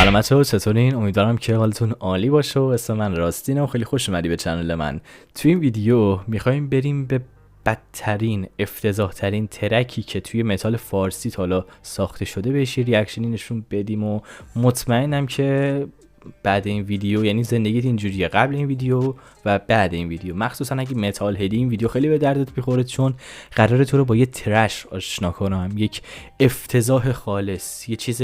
سلام بچه‌ها، چطورین؟ امیدوارم که حالتون عالی باشه و اسم من راستینه و خیلی خوش اومدی به چنل من. توی این ویدیو میخوایم بریم به بدترین افتضاح ترین ترکی که توی متال فارسی تا حالا ساخته شده بهش ریاکشنی نشون بدیم و مطمئنم که بعد این ویدیو، یعنی زندگیت اینجوریه قبل این ویدیو و بعد این ویدیو، مخصوصا اگه متال هدی، این ویدیو خیلی به دردت میخوره، چون قراره تو رو با یه ترش آشنا کنم، یک افتضاح خالص، یه چیز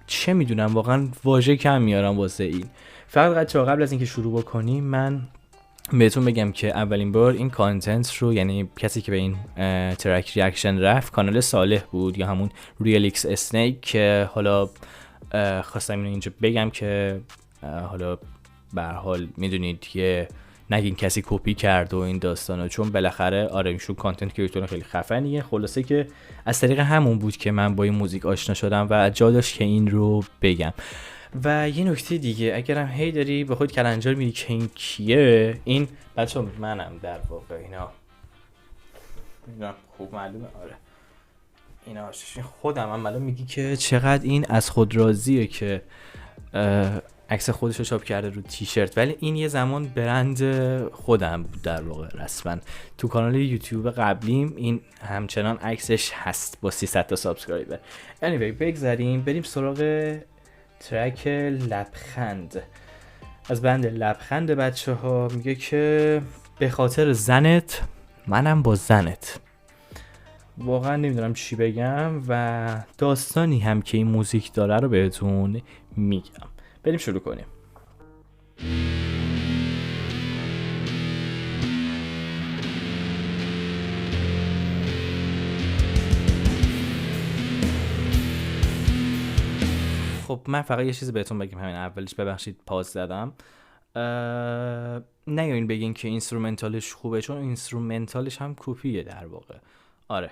چه میدونم، واقعا واژه کم میارم واسه این. فقط قبل از اینکه شروع بکنیم من بهتون بگم که اولین بار این کانتنت رو، یعنی کسی که به این ترک ریاکشن رفت، کانال صالح بود یا همون ریل ایکس اسنیک، که حالا خواستم اینو اینجا بگم که حالا به هر حال میدونید که نگین کسی کپی کرد و این داستانا، چون بالاخره آره ایشون کانتنت کریتور خیلی خفنیه. خلاصه که از طریق همون بود که من با این موزیک آشنا شدم و جا داشت که این رو بگم. و یه نکته دیگه، اگرم هی داری به خود کلنجار میگی که این کیه، این بچه‌ها منم در واقع. اینا خوب معلومه، آره اینا خودم. هم الان میگی که چقدر این از خود راضیه که عکس خودش رو چاپ کرده رو تیشرت، ولی این یه زمان برند خودم بود در واقع رسما. تو کانال یوتیوب قبلیم این همچنان عکسش هست با 300 تا سابسکرایبر. anyway بگذاریم بریم سراغ ترک لبخند از بند لبخند. بچه ها میگه که به خاطر زنت منم با زنت. واقعا نمیدونم چی بگم و داستانی هم که این موزیک داره رو بهتون میگم. بریم شروع کنیم. خب من فقط یه چیزی بهتون بگم همین اولش، ببخشید پاز زدم. نیاین بگین که اینسترومنتالش خوبه، چون اینسترومنتالش هم کپیه در واقع. آره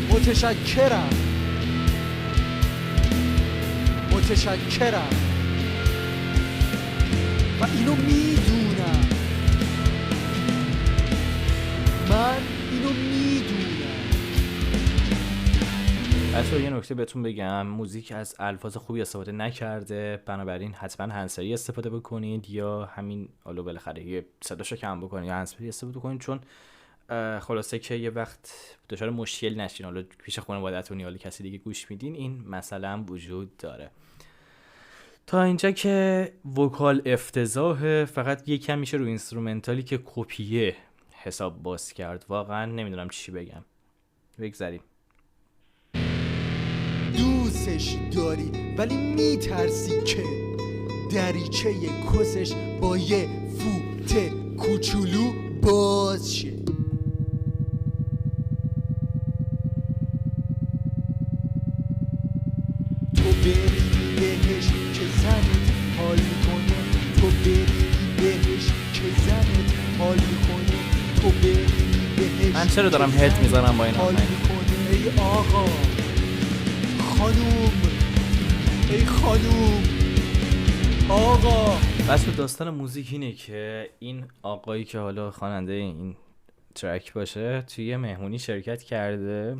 متشکرم و اینو میدونم، من اینو میدونم. بچه‌ها یه نکته بهتون بگم، موزیک از الفاظ خوبی استفاده نکرده، بنابراین حتما هندزفری استفاده بکنید یا همین حالا بالاخره یه صداشو کم بکنید یا هندزفری استفاده کنید، چون خلاصه که یه وقت دچار مشکل نشین، حالا پیش خانواده‌تون یا کسی دیگه گوش میدین، این مسئله هم وجود داره. تا اینجا که وکال افتضاحه، فقط یکم میشه رو اینسترومنتالی که کپیه حساب باز کرد. واقعا نمیدونم چی بگم. بگذاریم. دوستش داری ولی میترسی که دریچه کسش با یه فوت کوچولو باز شه. تو بری بهش که زنت حال میکنه، تو بری بهش که زنت حال میکنه، تو بری بهش. من چرا دارم هد میزنم با این حال میکنه؟ ای آقا خانوم، ای خانوم آقا. بس داستان موزیک اینه که این آقایی که حالا خواننده این ترک باشه توی یه مهمونی شرکت کرده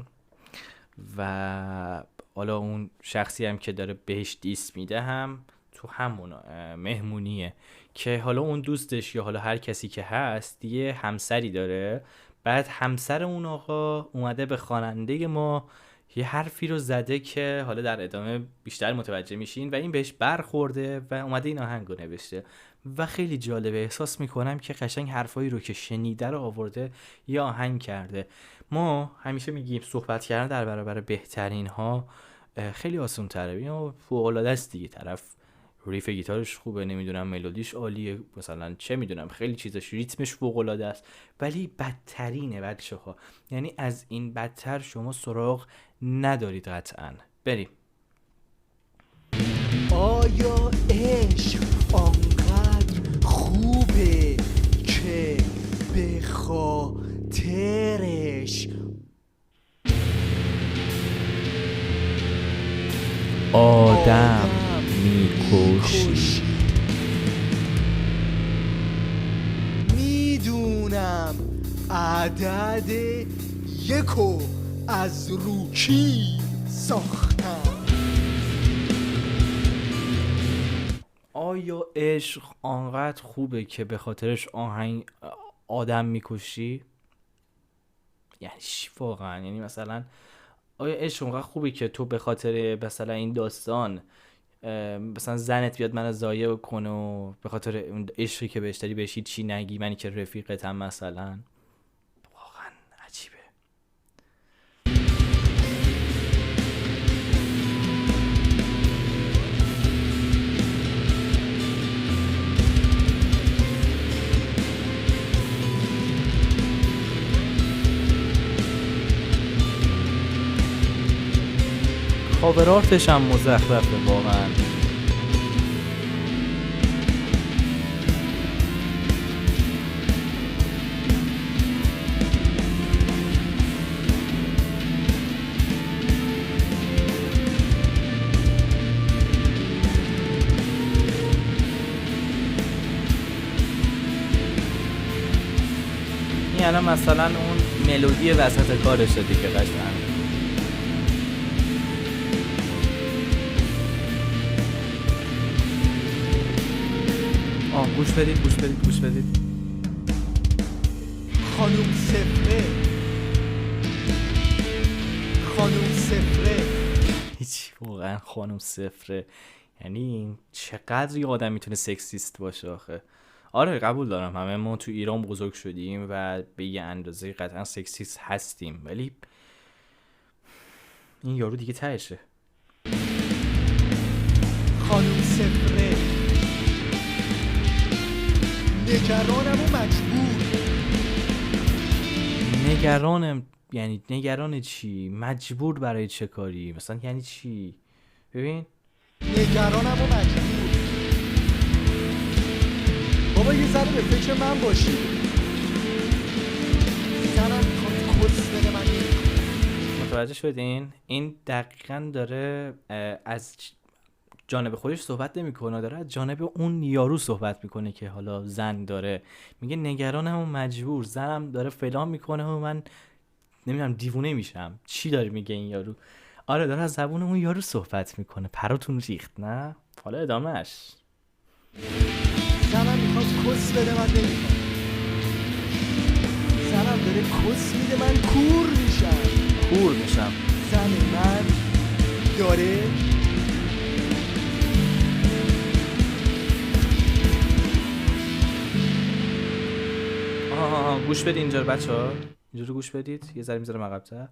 و حالا اون شخصی هم که داره بهش دیس میده هم تو همون مهمونیه، که حالا اون دوستش یا حالا هر کسی که هست یه همسری داره. بعد همسر اون آقا اومده به خواننده ما یه حرفی رو زده که حالا در ادامه بیشتر متوجه میشین و این بهش برخورده و اومده این آهنگ رو نوشته و خیلی جالبه. احساس میکنم که قشنگ حرفایی رو که شنیده رو آورده یه آهنگ کرده. ما همیشه میگیم صحبت کردن در برابر بهترین ها خیلی آسان تره، یا فوق‌العاده است دیگه. طرف ریف گیتارش خوبه، نمیدونم ملودیش عالیه، مثلا چه میدونم خیلی چیزاش، ریتمش فوق‌العاده است، ولی بدترینه بچه‌ها. یعنی از این بدتر شما سراغ ندارید قطعاً. بریم. آیا عشق آنقدر خوبه که به خاطرش آدم میکشی؟ میدونم عدد 1 و از رو کی ساختم. آیا عشق آنقدر خوبه که به خاطرش آدم میکشی؟ یعنی چی واقعا؟ یعنی مثلا آیا عشق اونقدر خوبه که تو به خاطر مثلا این داستان مثلا زنت بیاد منو ضایع کنه و به خاطر اون عشقی که بهش داری بهش چی نگی، منی که رفیقتم مثلا؟ واقعا عجیبه. کاورارتش هم مزخرفه واقعا. این الان مثلا اون ملودی وسط کارشه دیگه قشنگ. گوش بدید. خانوم صفره. هیچ، واقعا خانوم صفره. یعنی چقدر یه آدم میتونه سکسیست باشه آخه. آره قبول دارم همه ما تو ایران بزرگ شدیم و به یه اندازه قطعا سکسیست هستیم، ولی این یارو دیگه تهشه. خانوم صفره نگرانم و نگرانم. یعنی نگران چی؟ مجبور برای چه کاری؟ مثلا یعنی چی؟ ببین نگرانم و مجبور. بابا یه ذره به فکر من باشی. سرم کن کس بده من. متوجه شدین؟ این دقیقاً داره از جانب خودش صحبت نمیکنه، داره از جانب اون یارو صحبت میکنه که حالا زن داره. میگه نگرانم و مجبور، زنم داره فلان میکنه و من نمیدونم دیوونه میشم. چی داره میگه این یارو؟ آره داره از زبون اون یارو صحبت میکنه. پراتون ریخت نه؟ حالا ادامهش. زنم میخواد کس بده من نمیخواد. زنم داره کس میده من کور میشم. زن من داره گوش بدید اینجا بچه‌ها، اینجا رو گوش بدید. یه ذره میذارم عقب‌تر.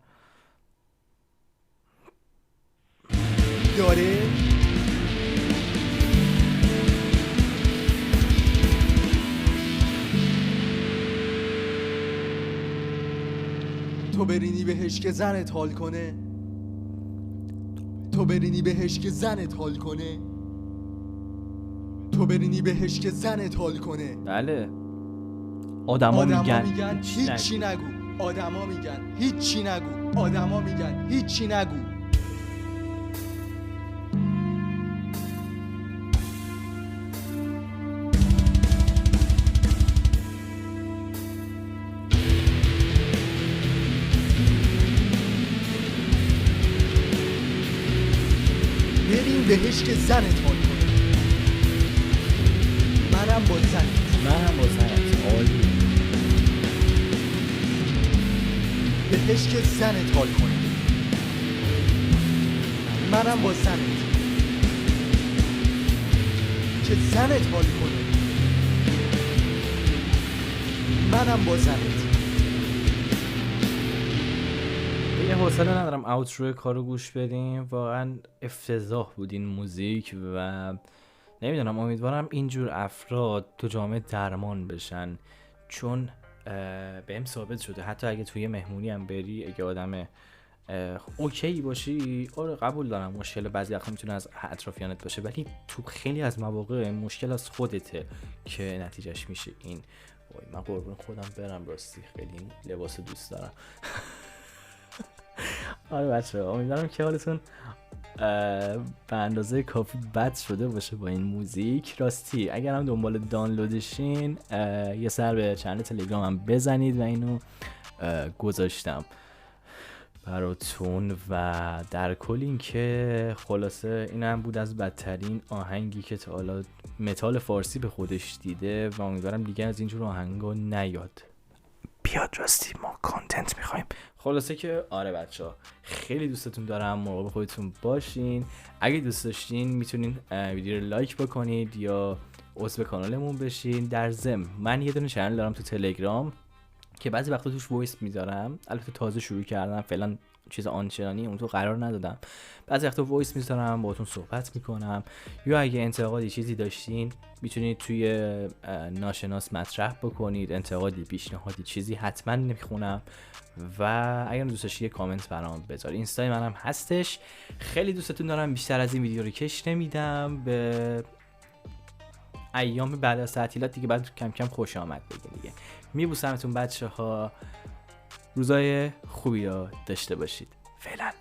داره تو برینی بهش که زنت حال کنه. تو برینی بهش که زنت حال کنه. تو برینی بهش که زنت حال کنه. بله. آدما میگن هیچی نگو. آدما میگن هیچی نگو. آدما میگن هیچی نگو. بریم بهش که زنت حال کنه. منم با زنت. عالی. بهش که زنت حال کنه. منم با زنت. که زنت حال کنه. منم با زنت. یه حوصله ندارم اوترو کارو گوش بدیم. واقعا افتضاح بود این موزیک و نمیدونم، امیدوارم اینجور افراد تو جامعه درمان بشن، چون بهم ثابت شده حتی اگه توی مهمونی هم بری، اگه آدم اوکی باشی، آره قبول دارم مشکل بعضی وقتا میتونه از اطرافیانت باشه، ولی تو خیلی از مواقع مشکل از خودته که نتیجهش میشه این. وای من قربون خودم برم، راستی خیلی این لباس دوست دارم. آره بچه‌ها امیدوارم که حالتون به اندازه کافی بد شده باشه با این موزیک. راستی اگر هم دنبال دانلودشین یه سر به چنل تلگرام هم بزنید و اینو گذاشتم. براتون و در کل این که خلاصه این هم بود از بدترین آهنگی که تا حالا متال فارسی به خودش دیده و امیدوارم دیگه از اینجور آهنگا نیاد بیاد. راستی ما کانتنت میخوایم. خلاصه که آره بچه‌ها خیلی دوستتون دارم، مراقب خودتون باشین. اگه دوست داشتین میتونین ویدیو رو لایک بکنید یا عضو کانالمون بشین. در ضمن من یه دونه چنل دارم تو تلگرام که بعضی وقتا توش وایس میذارم، البته تازه شروع کردم، فعلا چیز آنچنانی اون تو قرار ندادم. بعضی وقتا وایس میذارم باهاتون صحبت میکنم، یا اگه انتقادی چیزی داشتین میتونید توی ناشناس مطرح بکنید، انتقادی، پیشنهادی، چیزی حتما میخونم و اگر دوست داشتید یه کامنت برام بذارید. اینستای منم هستش. خیلی دوستتون دارم، بیشتر از این ویدیو رو کش نمیدم. به ایام بعد از تعطیلات دیگه بعد کم کم خوش آمد دیگه. میبوسمتون بچه‌ها، روزای خوبی رو داشته باشید. فعلا